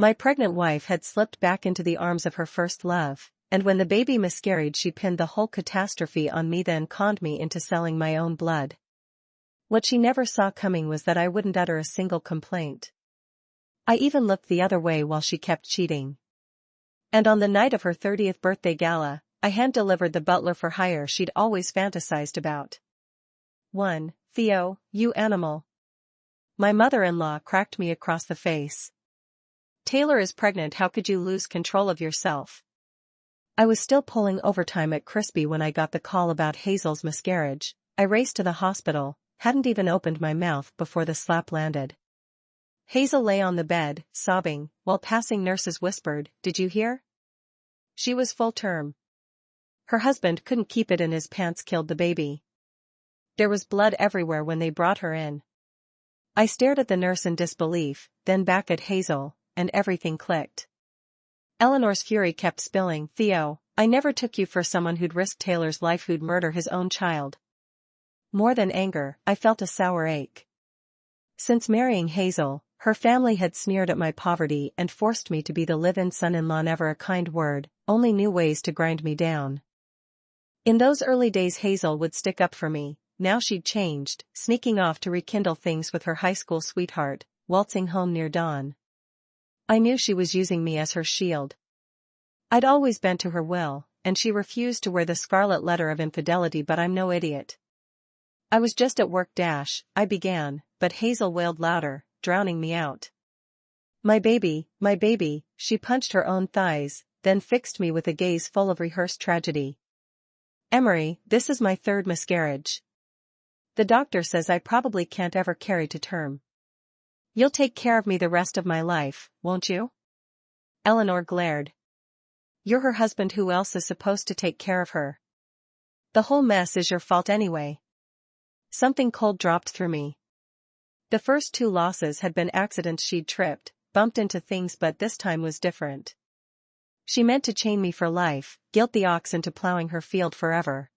My pregnant wife had slipped back into the arms of her first love, and when the baby miscarried she pinned the whole catastrophe on me, then conned me into selling my own blood. What she never saw coming was that I wouldn't utter a single complaint. I even looked the other way while she kept cheating. And on the night of her 30th birthday gala, I hand-delivered the butler for hire she'd always fantasized about. 1. Theo, you animal. My mother-in-law cracked me across the face. Taylor is pregnant, how could you lose control of yourself? I was still pulling overtime at Crispy when I got the call about Hazel's miscarriage. I raced to the hospital, hadn't even opened my mouth before the slap landed. Hazel lay on the bed, sobbing, while passing nurses whispered, "Did you hear? She was full term. Her husband couldn't keep it in his pants, killed the baby." There was blood everywhere when they brought her in. I stared at the nurse in disbelief, then back at Hazel, and everything clicked. Eleanor's fury kept spilling. "Theo, I never took you for someone who'd risk Taylor's life, who'd murder his own child." More than anger, I felt a sour ache. Since marrying Hazel, her family had sneered at my poverty and forced me to be the live-in son-in-law, never a kind word, only new ways to grind me down. In those early days Hazel would stick up for me. Now she'd changed, sneaking off to rekindle things with her high school sweetheart, waltzing home near dawn. I knew she was using me as her shield. I'd always bent to her will, and she refused to wear the scarlet letter of infidelity, but I'm no idiot. "I was just at work I began, but Hazel wailed louder, drowning me out. My baby, she punched her own thighs, then fixed me with a gaze full of rehearsed tragedy. "Emery, this is my 3rd miscarriage. The doctor says I probably can't ever carry to term. You'll take care of me the rest of my life, won't you?" Eleanor glared. "You're her husband, who else is supposed to take care of her? The whole mess is your fault anyway." Something cold dropped through me. The first 2 losses had been accidents. She'd tripped, bumped into things, but this time was different. She meant to chain me for life, guilt the ox into plowing her field forever.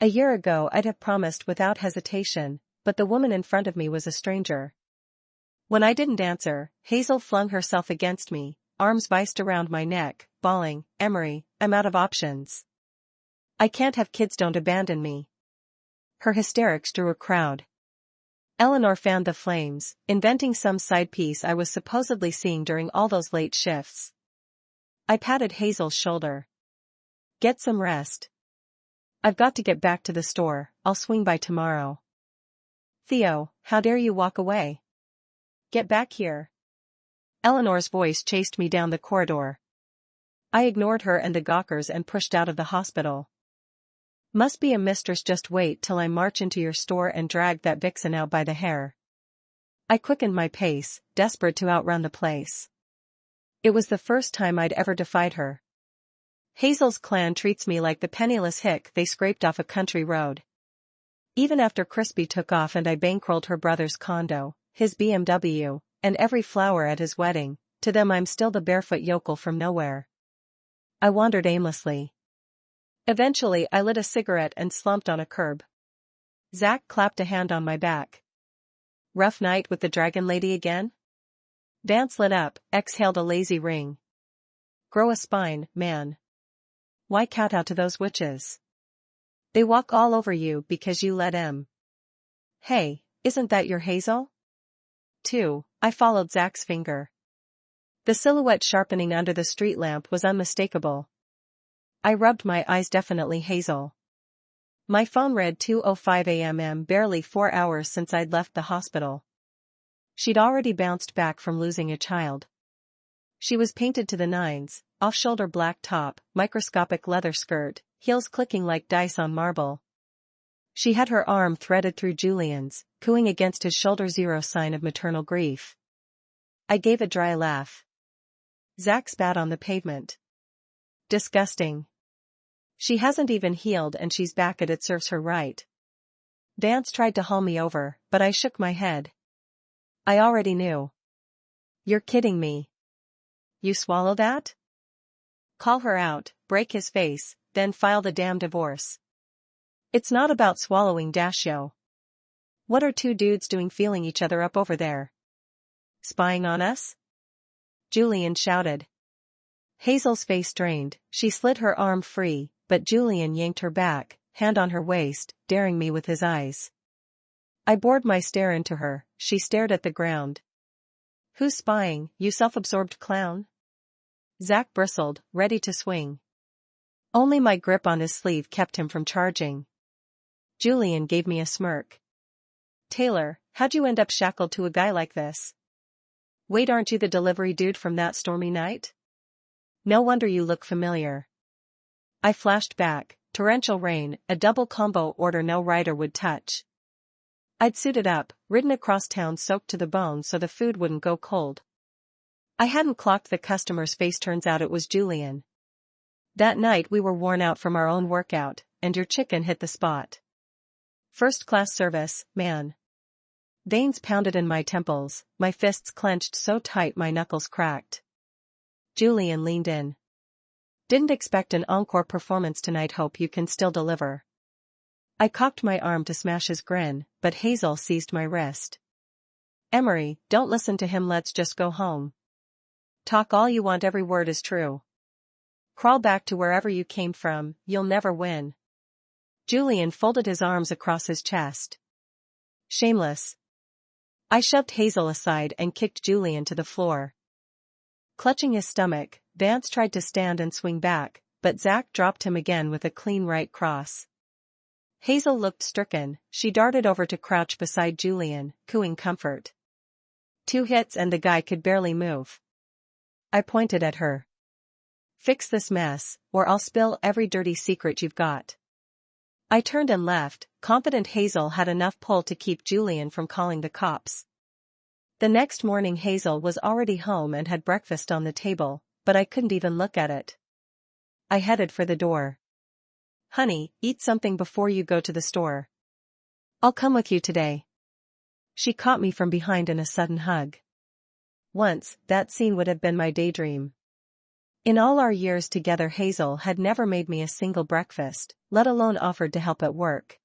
A year ago I'd have promised without hesitation, but the woman in front of me was a stranger. When I didn't answer, Hazel flung herself against me, arms viced around my neck, bawling, "Emery, I'm out of options. I can't have kids, don't abandon me." Her hysterics drew a crowd. Eleanor fanned the flames, inventing some side piece I was supposedly seeing during all those late shifts. I patted Hazel's shoulder. "Get some rest. I've got to get back to the store, I'll swing by tomorrow." "Theo, how dare you walk away? Get back here." Eleanor's voice chased me down the corridor. I ignored her and the gawkers and pushed out of the hospital. "Must be a mistress, just wait till I march into your store and drag that vixen out by the hair." I quickened my pace, desperate to outrun the place. It was the first time I'd ever defied her. Hazel's clan treats me like the penniless hick they scraped off a country road. Even after Crispy took off and I bankrolled her brother's condo, his BMW, and every flower at his wedding, to them I'm still the barefoot yokel from nowhere. I wandered aimlessly. Eventually I lit a cigarette and slumped on a curb. Zach clapped a hand on my back. "Rough night with the dragon lady again?" Vance lit up, exhaled a lazy ring. "Grow a spine, man. Why kowtow to those witches? They walk all over you because you let 'em." "Hey, isn't that your Hazel?" "2, I followed Zach's finger. The silhouette sharpening under the street lamp was unmistakable. I rubbed my eyes. "Definitely Hazel." My phone read 2:05 a.m. barely 4 hours since I'd left the hospital. She'd already bounced back from losing a child. She was painted to the nines, off-shoulder black top, microscopic leather skirt, heels clicking like dice on marble. She had her arm threaded through Julian's, cooing against his shoulder, zero sign of maternal grief. I gave a dry laugh. Zach spat on the pavement. "Disgusting. She hasn't even healed and she's back at it, serves her right." Vance tried to haul me over, but I shook my head. I already knew. "You're kidding me. You swallow that? Call her out, break his face, then file the damn divorce." "It's not about swallowing, Dasho. What are 2 dudes doing feeling each other up over there? Spying on us?" Julian shouted. Hazel's face drained, she slid her arm free, but Julian yanked her back, hand on her waist, daring me with his eyes. I bored my stare into her, she stared at the ground. Who's spying, you self-absorbed clown? Zach bristled, ready to swing. Only my grip on his sleeve kept him from charging. Julian gave me a smirk. Taylor, how'd you end up shackled to a guy like this? Wait, aren't you the delivery dude from that stormy night? No wonder you look familiar. I flashed back, torrential rain, a double combo order no rider would touch. I'd suited up, ridden across town soaked to the bone so the food wouldn't go cold. I hadn't clocked the customer's face, turns out it was Julian. That night we were worn out from our own workout, and your chicken hit the spot. First-class service, man. Veins pounded in my temples, my fists clenched so tight my knuckles cracked. Julian leaned in. Didn't expect an encore performance tonight, hope you can still deliver. I cocked my arm to smash his grin, but Hazel seized my wrist. Emery, don't listen to him, let's just go home. Talk all you want, every word is true. Crawl back to wherever you came from, you'll never win. Julian folded his arms across his chest. Shameless. I shoved Hazel aside and kicked Julian to the floor. Clutching his stomach, Vance tried to stand and swing back, but Zach dropped him again with a clean right cross. Hazel looked stricken, she darted over to crouch beside Julian, cooing comfort. 2 hits and the guy could barely move. I pointed at her. Fix this mess, or I'll spill every dirty secret you've got. I turned and left, confident Hazel had enough pull to keep Julian from calling the cops. The next morning Hazel was already home and had breakfast on the table, but I couldn't even look at it. I headed for the door. Honey, eat something before you go to the store. I'll come with you today. She caught me from behind in a sudden hug. Once, that scene would have been my daydream. In all our years together Hazel had never made me a single breakfast, let alone offered to help at work.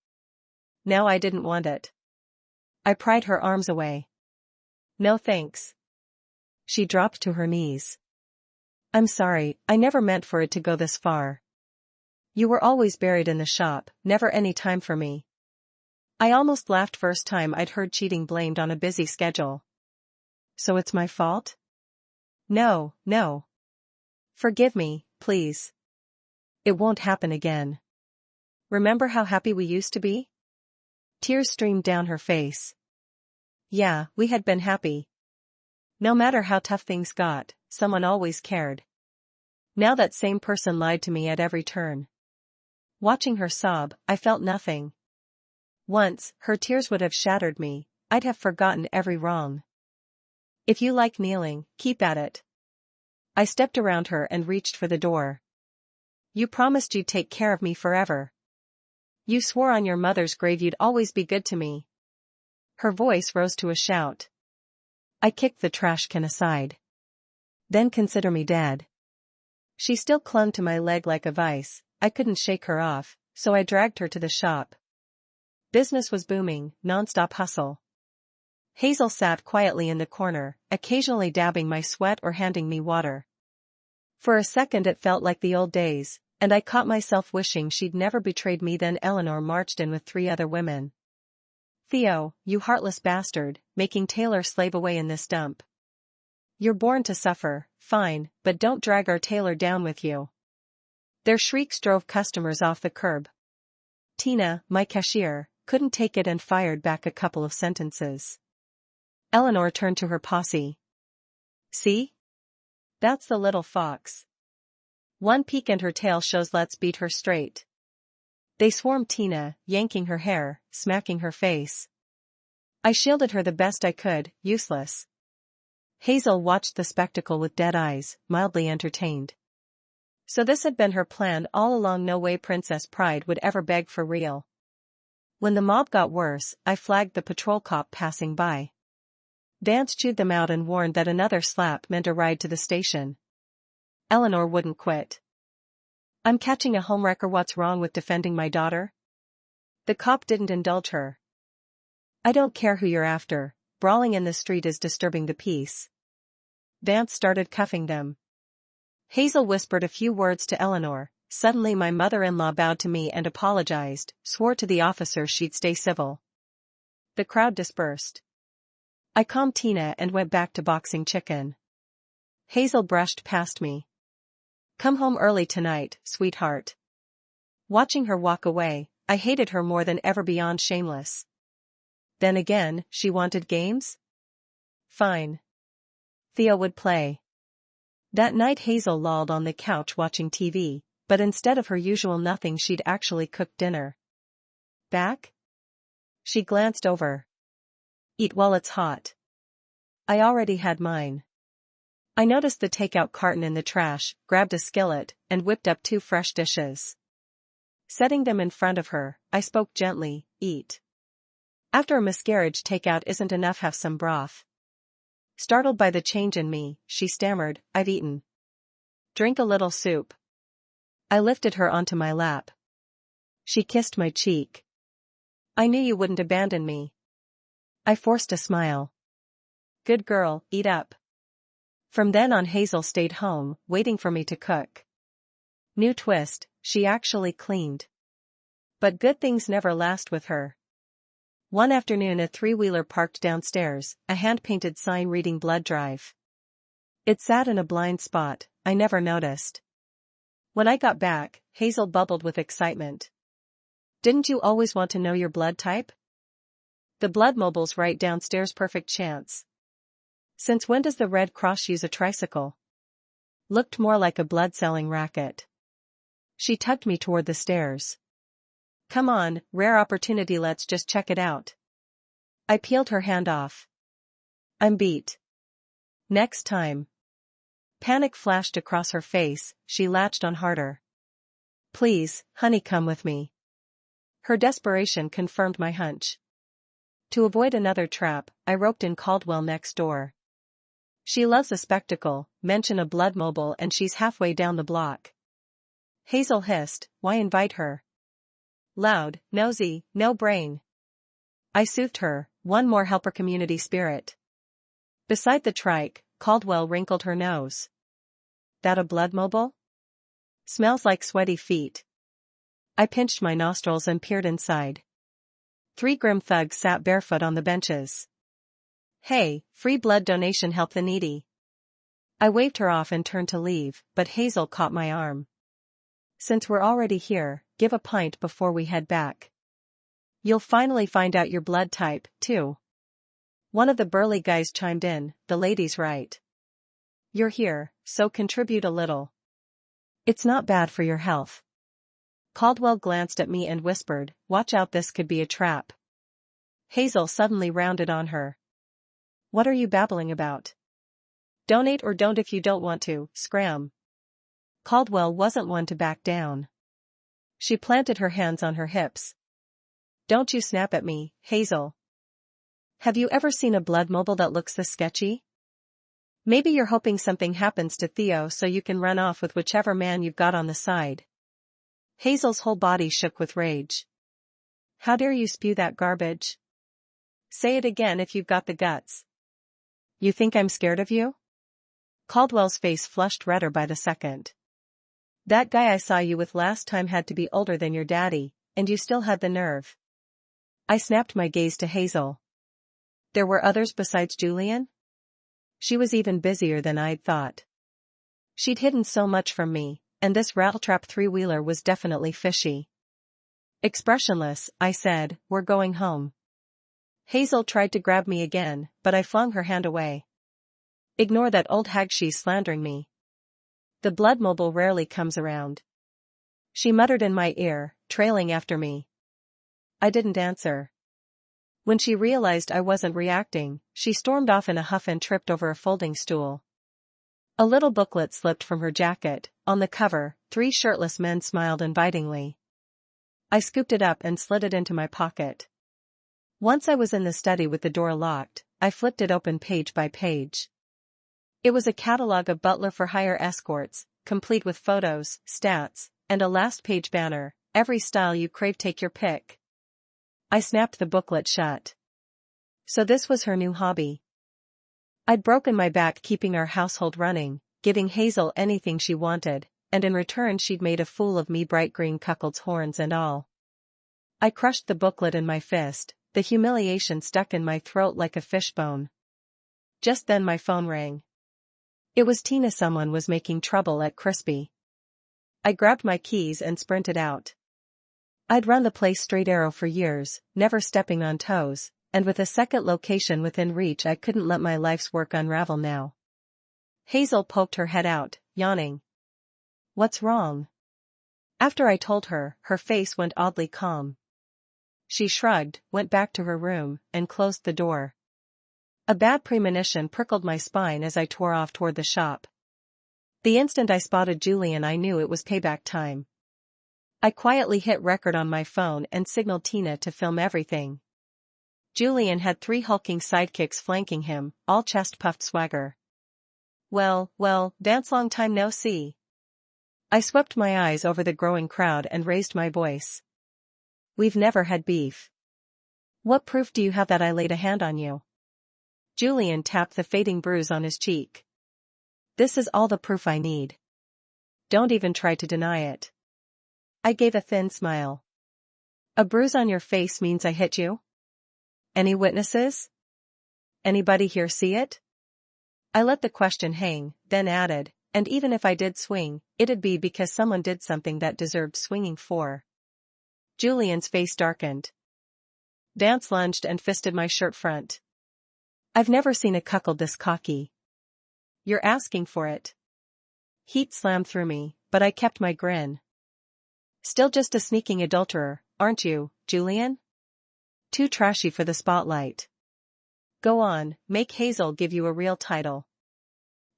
Now I didn't want it. I pried her arms away. No thanks. She dropped to her knees. I'm sorry, I never meant for it to go this far. You were always buried in the shop, never any time for me. I almost laughed first time I'd heard cheating blamed on a busy schedule. So it's my fault? No, no. Forgive me, please. It won't happen again. Remember how happy we used to be? Tears streamed down her face. Yeah, we had been happy. No matter how tough things got, someone always cared. Now that same person lied to me at every turn. Watching her sob, I felt nothing. Once, her tears would have shattered me, I'd have forgotten every wrong. If you like kneeling, keep at it. I stepped around her and reached for the door. You promised you'd take care of me forever. You swore on your mother's grave you'd always be good to me. Her voice rose to a shout. I kicked the trash can aside. Then consider me dead. She still clung to my leg like a vice, I couldn't shake her off, so I dragged her to the shop. Business was booming, non-stop hustle. Hazel sat quietly in the corner, occasionally dabbing my sweat or handing me water. For a second it felt like the old days, and I caught myself wishing she'd never betrayed me. Then Eleanor marched in with 3 other women. Theo, you heartless bastard, making Taylor slave away in this dump. You're born to suffer, fine, but don't drag our Taylor down with you. Their shrieks drove customers off the curb. Tina, my cashier, couldn't take it and fired back a couple of sentences. Eleanor turned to her posse. See? That's the little fox. One peek and her tail shows, let's beat her straight. They swarmed Tina, yanking her hair, smacking her face. I shielded her the best I could, useless. Hazel watched the spectacle with dead eyes, mildly entertained. So this had been her plan all along. No way Princess Pride would ever beg for real. When the mob got worse, I flagged the patrol cop passing by. Vance chewed them out and warned that another slap meant a ride to the station. Eleanor wouldn't quit. I'm catching a homewrecker. What's wrong with defending my daughter? The cop didn't indulge her. I don't care who you're after, brawling in the street is disturbing the peace. Vance started cuffing them. Hazel whispered a few words to Eleanor. Suddenly my mother-in-law bowed to me and apologized, swore to the officer she'd stay civil. The crowd dispersed. I calmed Tina and went back to boxing chicken. Hazel brushed past me. Come home early tonight, sweetheart. Watching her walk away, I hated her more than ever beyond shameless. Then again, she wanted games? Fine. Theo would play. That night Hazel lolled on the couch watching TV, but instead of her usual nothing she'd actually cooked dinner. Back? She glanced over. Eat while it's hot. I already had mine. I noticed the takeout carton in the trash, grabbed a skillet, and whipped up 2 fresh dishes. Setting them in front of her, I spoke gently, eat. After a miscarriage takeout isn't enough, have some broth. Startled by the change in me, she stammered, I've eaten. Drink a little soup. I lifted her onto my lap. She kissed my cheek. I knew you wouldn't abandon me. I forced a smile. Good girl, eat up. From then on Hazel stayed home, waiting for me to cook. New twist, she actually cleaned. But good things never last with her. One afternoon a 3-wheeler parked downstairs, a hand-painted sign reading blood drive. It sat in a blind spot, I never noticed. When I got back, Hazel bubbled with excitement. Didn't you always want to know your blood type? The blood mobile's right downstairs, perfect chance. Since when does the Red Cross use a tricycle? Looked more like a blood-selling racket. She tugged me toward the stairs. Come on, rare opportunity, let's just check it out. I peeled her hand off. I'm beat. Next time. Panic flashed across her face, she latched on harder. Please, honey, come with me. Her desperation confirmed my hunch. To avoid another trap, I roped in Caldwell next door. She loves a spectacle, mention a blood mobile and she's halfway down the block. Hazel hissed, why invite her? Loud, nosy, no brain. I soothed her, one more helper, community spirit. Beside the trike, Caldwell wrinkled her nose. That a blood mobile? Smells like sweaty feet. I pinched my nostrils and peered inside. 3 grim thugs sat barefoot on the benches. Hey, free blood donation, help the needy. I waved her off and turned to leave, but Hazel caught my arm. Since we're already here, give a pint before we head back. You'll finally find out your blood type, too. One of the burly guys chimed in, the lady's right. You're here, so contribute a little. It's not bad for your health. Caldwell glanced at me and whispered, watch out, this could be a trap. Hazel suddenly rounded on her. What are you babbling about? Donate or don't if you don't want to, scram. Caldwell wasn't one to back down. She planted her hands on her hips. Don't you snap at me, Hazel. Have you ever seen a blood mobile that looks this sketchy? Maybe you're hoping something happens to Theo so you can run off with whichever man you've got on the side. Hazel's whole body shook with rage. How dare you spew that garbage? Say it again if you've got the guts. You think I'm scared of you? Caldwell's face flushed redder by the second. That guy I saw you with last time had to be older than your daddy, and you still had the nerve. I snapped my gaze to Hazel. There were others besides Julian? She was even busier than I'd thought. She'd hidden so much from me, and this rattletrap 3-wheeler was definitely fishy. Expressionless, I said, we're going home. Hazel tried to grab me again, but I flung her hand away. Ignore that old hag, she's slandering me. The blood mobile rarely comes around. She muttered in my ear, trailing after me. I didn't answer. When she realized I wasn't reacting, she stormed off in a huff and tripped over a folding stool. A little booklet slipped from her jacket. On the cover, 3 shirtless men smiled invitingly. I scooped it up and slid it into my pocket. Once I was in the study with the door locked, I flipped it open page by page. It was a catalog of butler for hire escorts, complete with photos, stats, and a last-page banner, every style you crave, take your pick. I snapped the booklet shut. So this was her new hobby. I'd broken my back keeping our household running, giving Hazel anything she wanted, and in return she'd made a fool of me, bright green cuckold's horns and all. I crushed the booklet in my fist, the humiliation stuck in my throat like a fishbone. Just then my phone rang. It was Tina. Someone was making trouble at Crispy. I grabbed my keys and sprinted out. I'd run the place straight arrow for years, never stepping on toes, and with a second location within reach I couldn't let my life's work unravel now. Hazel poked her head out, yawning. What's wrong? After I told her, her face went oddly calm. She shrugged, went back to her room, and closed the door. A bad premonition prickled my spine as I tore off toward the shop. The instant I spotted Julian I knew it was payback time. I quietly hit record on my phone and signaled Tina to film everything. Julian had 3 hulking sidekicks flanking him, all chest-puffed swagger. Well, Vance, long time no see. I swept my eyes over the growing crowd and raised my voice. We've never had beef. What proof do you have that I laid a hand on you? Julian tapped the fading bruise on his cheek. This is all the proof I need. Don't even try to deny it. I gave a thin smile. A bruise on your face means I hit you? Any witnesses? Anybody here see it? I let the question hang, then added, and even if I did swing, it'd be because someone did something that deserved swinging for. Julian's face darkened. Vance lunged and fisted my shirt front. I've never seen a cuckold this cocky. You're asking for it. Heat slammed through me, but I kept my grin. Still just a sneaking adulterer, aren't you, Julian? Too trashy for the spotlight. Go on, make Hazel give you a real title.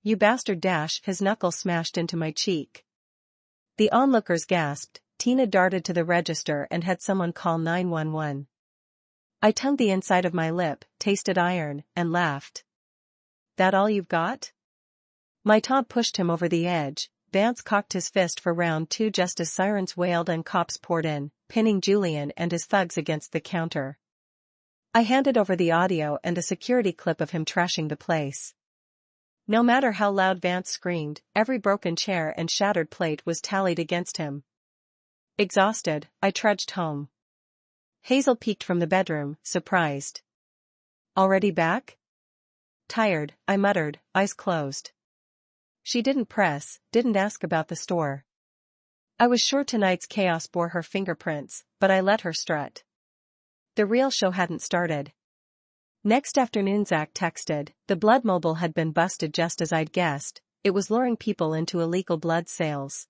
You bastard! His knuckle smashed into my cheek. The onlookers gasped. Tina darted to the register and had someone call 911. I tongued the inside of my lip, tasted iron, and laughed. That all you've got? My taunt pushed him over the edge. Vance cocked his fist for round 2 just as sirens wailed and cops poured in, pinning Julian and his thugs against the counter. I handed over the audio and a security clip of him trashing the place. No matter how loud Vance screamed, every broken chair and shattered plate was tallied against him. Exhausted, I trudged home. Hazel peeked from the bedroom, surprised. Already back? Tired, I muttered, eyes closed. She didn't press, didn't ask about the store. I was sure tonight's chaos bore her fingerprints, but I let her strut. The real show hadn't started. Next afternoon Zach texted, the blood mobile had been busted just as I'd guessed, it was luring people into illegal blood sales.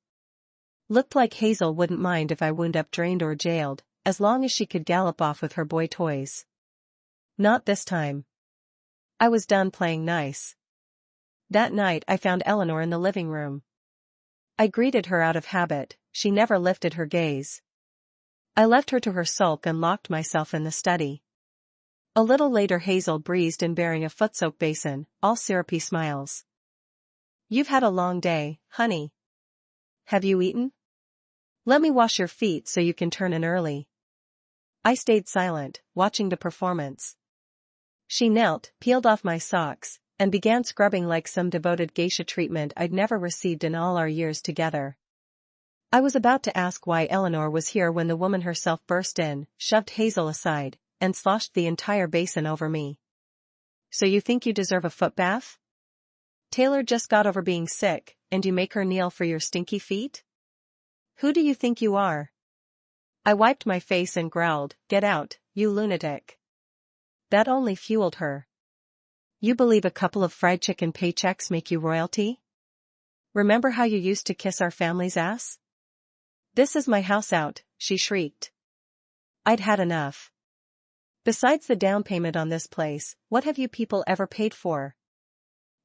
Looked like Hazel wouldn't mind if I wound up drained or jailed, as long as she could gallop off with her boy toys. Not this time. I was done playing nice. That night I found Eleanor in the living room. I greeted her out of habit, she never lifted her gaze. I left her to her sulk and locked myself in the study. A little later Hazel breezed in bearing a foot-soaked basin, all syrupy smiles. You've had a long day, honey. Have you eaten? Let me wash your feet so you can turn in early. I stayed silent, watching the performance. She knelt, peeled off my socks, and began scrubbing like some devoted geisha treatment I'd never received in all our years together. I was about to ask why Eleanor was here when the woman herself burst in, shoved Hazel aside, and sloshed the entire basin over me. So you think you deserve a foot bath? Taylor just got over being sick, and you make her kneel for your stinky feet? Who do you think you are? I wiped my face and growled, get out, you lunatic. That only fueled her. You believe a couple of fried chicken paychecks make you royalty? Remember how you used to kiss our family's ass? This is my house out, she shrieked. I'd had enough. Besides the down payment on this place, what have you people ever paid for?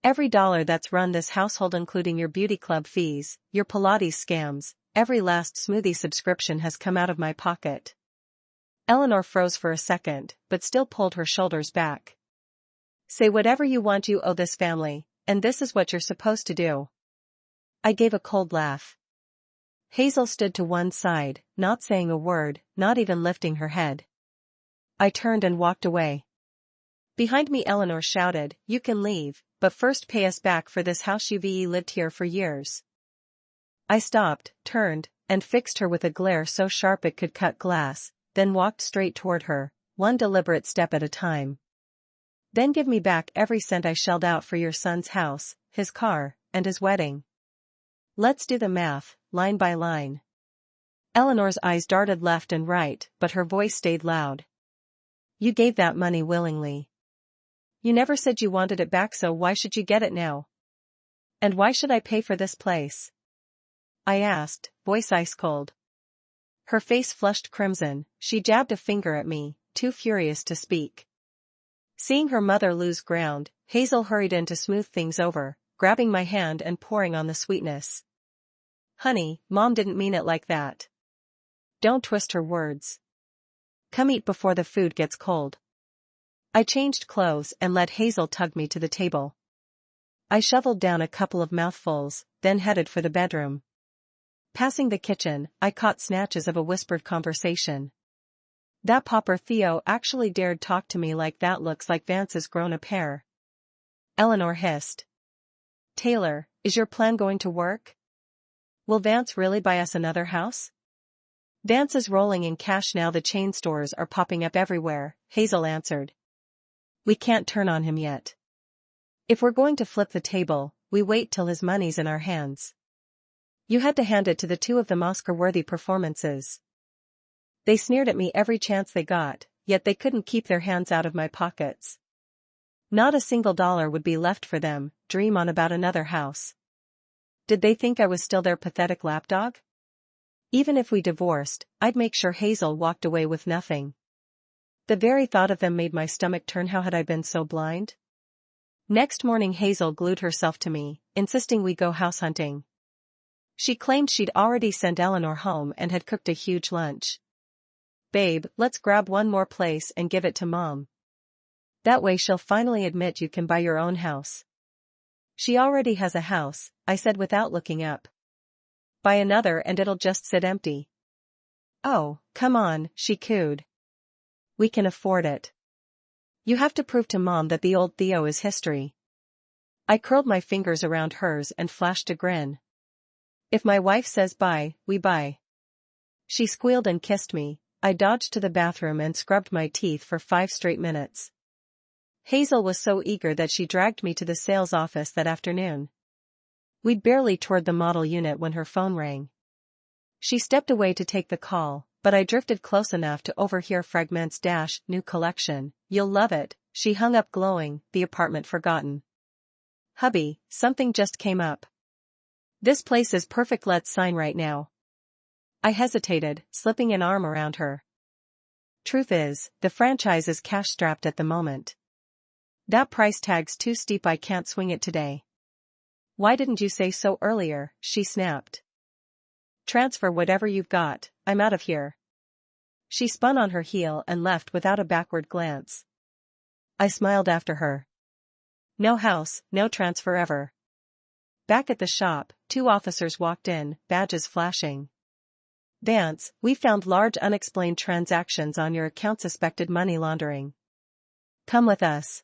Every dollar that's run this household, including your beauty club fees, your Pilates scams, every last smoothie subscription has come out of my pocket. Eleanor froze for a second, but still pulled her shoulders back. Say whatever you want, you owe this family, and this is what you're supposed to do. I gave a cold laugh. Hazel stood to one side, not saying a word, not even lifting her head. I turned and walked away. Behind me Eleanor shouted, "You can leave, but first pay us back for this house you've lived here for years." I stopped, turned, and fixed her with a glare so sharp it could cut glass, then walked straight toward her, one deliberate step at a time. "Then give me back every cent I shelled out for your son's house, his car, and his wedding. Let's do the math, line by line." Eleanor's eyes darted left and right, but her voice stayed loud. "You gave that money willingly. You never said you wanted it back, so why should you get it now? And why should I pay for this place?" I asked, voice ice cold. Her face flushed crimson, she jabbed a finger at me, too furious to speak. Seeing her mother lose ground, Hazel hurried in to smooth things over, grabbing my hand and pouring on the sweetness. "Honey, Mom didn't mean it like that. Don't twist her words. Come eat before the food gets cold." I changed clothes and let Hazel tug me to the table. I shoveled down a couple of mouthfuls, then headed for the bedroom. Passing the kitchen, I caught snatches of a whispered conversation. "That pauper Theo actually dared talk to me like that. Looks like Vance has grown a pair." Eleanor hissed. "Taylor, is your plan going to work? Will Vance really buy us another house?" "Vance is rolling in cash now. The chain stores are popping up everywhere," Hazel answered. "We can't turn on him yet. If we're going to flip the table, we wait till his money's in our hands. You had to hand it to the two of them Oscar-worthy performances. They sneered at me every chance they got, yet they couldn't keep their hands out of my pockets. Not a single dollar would be left for them, dream on about another house. Did they think I was still their pathetic lapdog? Even if we divorced, I'd make sure Hazel walked away with nothing. The very thought of them made my stomach turn. How had I been so blind? Next morning Hazel glued herself to me, insisting we go house hunting. She claimed she'd already sent Eleanor home and had cooked a huge lunch. "Babe, let's grab one more place and give it to Mom. That way she'll finally admit you can buy your own house." "She already has a house," I said without looking up. "Buy another and it'll just sit empty." "Oh, come on," she cooed. "We can afford it. You have to prove to Mom that the old Theo is history." I curled my fingers around hers and flashed a grin. "If my wife says buy, we buy." She squealed and kissed me. I dodged to the bathroom and scrubbed my teeth for 5 straight minutes. Hazel was so eager that she dragged me to the sales office that afternoon. We'd barely toured the model unit when her phone rang. She stepped away to take the call, but I drifted close enough to overhear fragments. "New collection, you'll love it." She hung up glowing, "The apartment forgotten." "Hubby, something just came up. This place is perfect, let's sign right now." I hesitated, slipping an arm around her. "Truth is, the franchise is cash-strapped at the moment. That price tag's too steep, I can't swing it today." "Why didn't you say so earlier?" she snapped. "Transfer whatever you've got, I'm out of here." She spun on her heel and left without a backward glance. I smiled after her. No house, no transfer ever. Back at the shop, 2 officers walked in, badges flashing. "Vance, we found large unexplained transactions on your account, suspected money laundering. Come with us."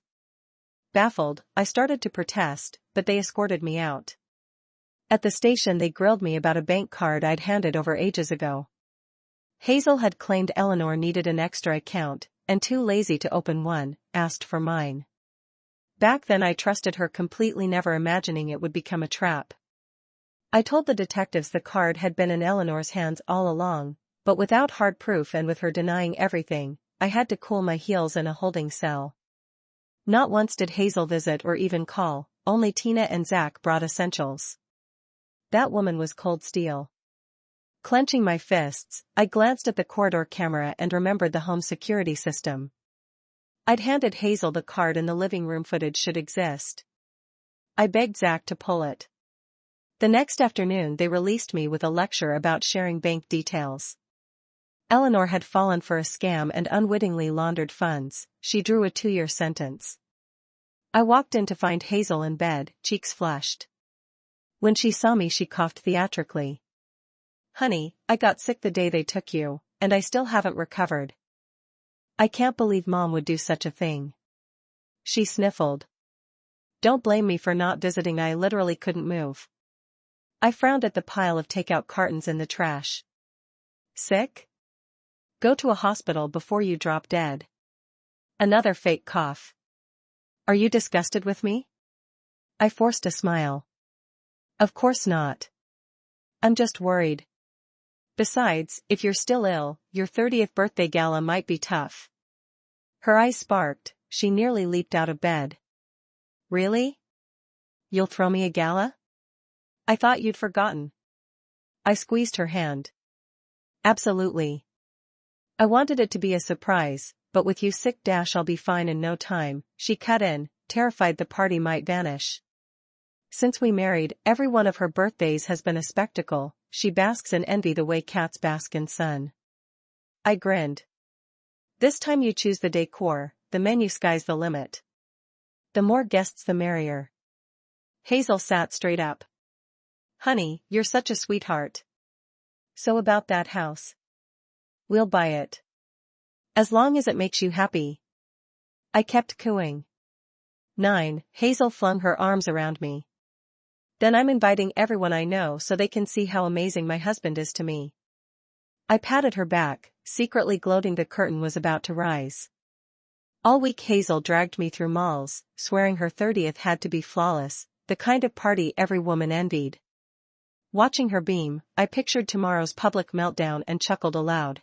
Baffled, I started to protest, but they escorted me out. At the station they grilled me about a bank card I'd handed over ages ago. Hazel had claimed Eleanor needed an extra account, and too lazy to open one, asked for mine. Back then I trusted her completely, never imagining it would become a trap. I told the detectives the card had been in Eleanor's hands all along, but without hard proof and with her denying everything, I had to cool my heels in a holding cell. Not once did Hazel visit or even call, only Tina and Zach brought essentials. That woman was cold steel. Clenching my fists, I glanced at the corridor camera and remembered the home security system. I'd handed Hazel the card and the living room footage should exist. I begged Zach to pull it. The next afternoon they released me with a lecture about sharing bank details. Eleanor had fallen for a scam and unwittingly laundered funds. She drew a 2-year sentence. I walked in to find Hazel in bed, cheeks flushed. When she saw me she coughed theatrically. "Honey, I got sick the day they took you, and I still haven't recovered. I can't believe Mom would do such a thing." She sniffled. Don't blame me for not visiting, I literally couldn't move. I frowned at the pile of takeout cartons in the trash. Sick? Go to a hospital before you drop dead. Another fake cough. Are you disgusted with me? I forced a smile. Of course not. I'm just worried. Besides, if you're still ill, your 30th birthday gala might be tough. Her eyes sparked, she nearly leaped out of bed. Really? You'll throw me a gala? I thought you'd forgotten. I squeezed her hand. Absolutely. I wanted it to be a surprise, but with you sick, I'll be fine in no time, she cut in, terrified the party might vanish. Since we married, every one of her birthdays has been a spectacle, she basks in envy the way cats bask in sun. I grinned. This time you choose the decor, the menu, sky's the limit. The more guests the merrier. Hazel sat straight up. Honey, you're such a sweetheart. So about that house. We'll buy it. As long as it makes you happy. I kept cooing. 9, Hazel flung her arms around me. Then I'm inviting everyone I know so they can see how amazing my husband is to me. I patted her back, secretly gloating the curtain was about to rise. All week Hazel dragged me through malls, swearing her 30th had to be flawless, the kind of party every woman envied. Watching her beam, I pictured tomorrow's public meltdown and chuckled aloud.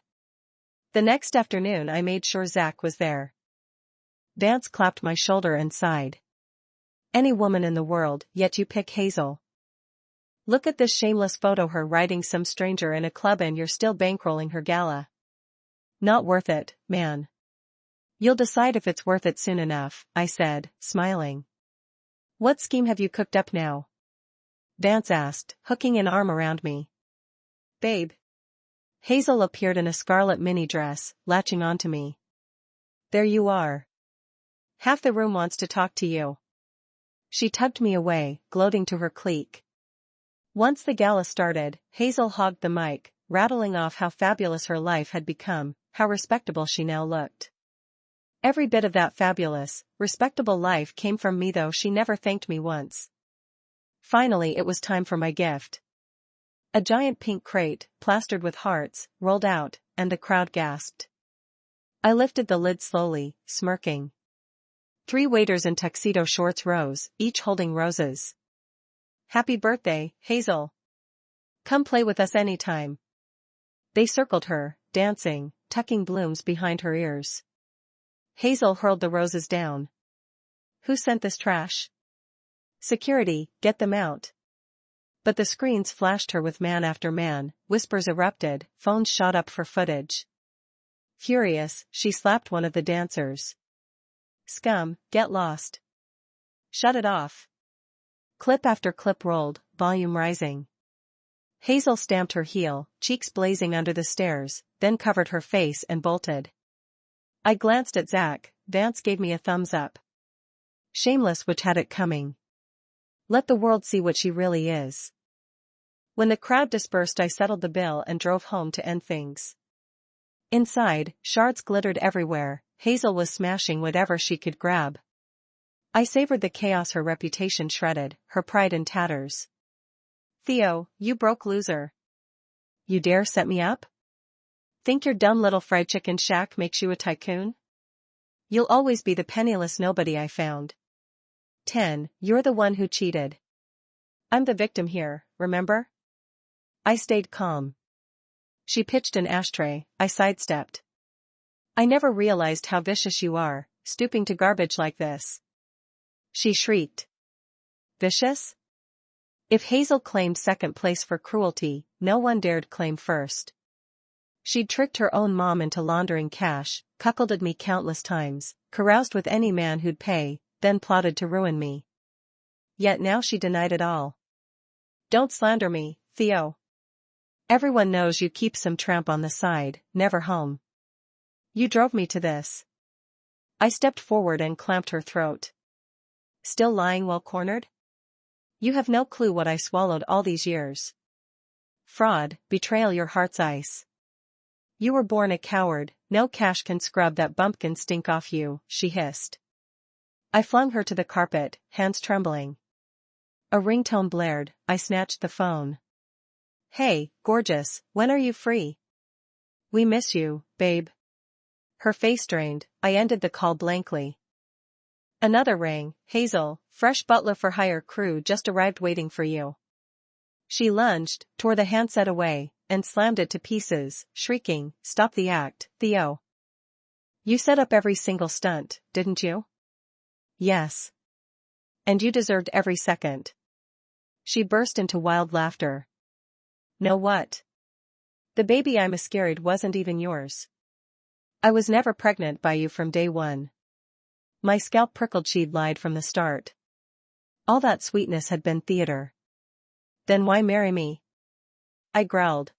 The next afternoon I made sure Zach was there. Vance clapped my shoulder and sighed. Any woman in the world, yet you pick Hazel. Look at this shameless photo, her riding some stranger in a club, and you're still bankrolling her gala. Not worth it, man. You'll decide if it's worth it soon enough, I said, smiling. What scheme have you cooked up now? Vance asked, hooking an arm around me. Babe. Hazel appeared in a scarlet mini dress, latching onto me. There you are. Half the room wants to talk to you. She tugged me away, gloating to her clique. Once the gala started, Hazel hogged the mic, rattling off how fabulous her life had become, how respectable she now looked. Every bit of that fabulous, respectable life came from me, though she never thanked me once. Finally it was time for my gift. A giant pink crate, plastered with hearts, rolled out, and the crowd gasped. I lifted the lid slowly, smirking. 3 waiters in tuxedo shorts rose, each holding roses. Happy birthday, Hazel. Come play with us anytime. They circled her, dancing, tucking blooms behind her ears. Hazel hurled the roses down. Who sent this trash? Security, get them out. But the screens flashed her with man after man, whispers erupted, phones shot up for footage. Furious, she slapped one of the dancers. Scum, get lost. Shut it off. Clip after clip rolled, volume rising. Hazel stamped her heel, cheeks blazing under the stares, then covered her face and bolted. I glanced at Zach. Vance gave me a thumbs up. Shameless witch had it coming. Let the world see what she really is. When the crowd dispersed, I settled the bill and drove home to end things. Inside, shards glittered everywhere. Hazel was smashing whatever she could grab. I savored the chaos, her reputation shredded, her pride in tatters. Theo, you broke loser. You dare set me up? Think your dumb little fried chicken shack makes you a tycoon? You'll always be the penniless nobody I found. 10. You're the one who cheated. I'm the victim here, remember? I stayed calm. She pitched an ashtray, I sidestepped. I never realized how vicious you are, stooping to garbage like this. She shrieked. Vicious? If Hazel claimed second place for cruelty, no one dared claim first. She'd tricked her own mom into laundering cash, cuckolded me countless times, caroused with any man who'd pay, then plotted to ruin me. Yet now she denied it all. Don't slander me, Theo. Everyone knows you keep some tramp on the side, never home. You drove me to this. I stepped forward and clamped her throat. Still lying well cornered? You have no clue what I swallowed all these years. Fraud, betrayal, your heart's ice. You were born a coward, no cash can scrub that bumpkin stink off you, she hissed. I flung her to the carpet, hands trembling. A ringtone blared, I snatched the phone. Hey, gorgeous, when are you free? We miss you, babe. Her face drained, I ended the call blankly. Another rang. Hazel, fresh butler for hire crew just arrived waiting for you. She lunged, tore the handset away, and slammed it to pieces, shrieking, stop the act, Theo. You set up every single stunt, didn't you? Yes. And you deserved every second. She burst into wild laughter. Know what? The baby I miscarried wasn't even yours. I was never pregnant by you from day one. My scalp prickled. She'd lied from the start. All that sweetness had been theater. Then why marry me? I growled.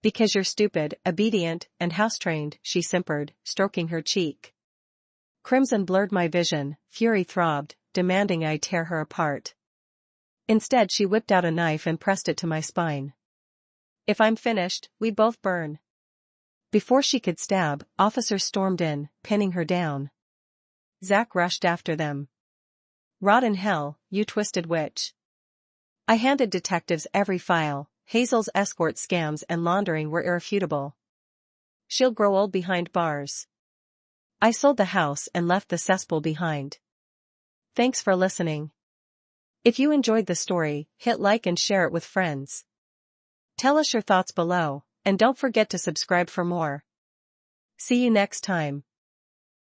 Because you're stupid, obedient, and house-trained, she simpered, stroking her cheek. Crimson blurred my vision, fury throbbed, demanding I tear her apart. Instead she whipped out a knife and pressed it to my spine. If I'm finished, we both burn. Before she could stab, officers stormed in, pinning her down. Zack rushed after them. Rot in hell, you twisted witch. I handed detectives every file. Hazel's escort scams and laundering were irrefutable. She'll grow old behind bars. I sold the house and left the cesspool behind. Thanks for listening. If you enjoyed the story, hit like and share it with friends. Tell us your thoughts below, and don't forget to subscribe for more. See you next time.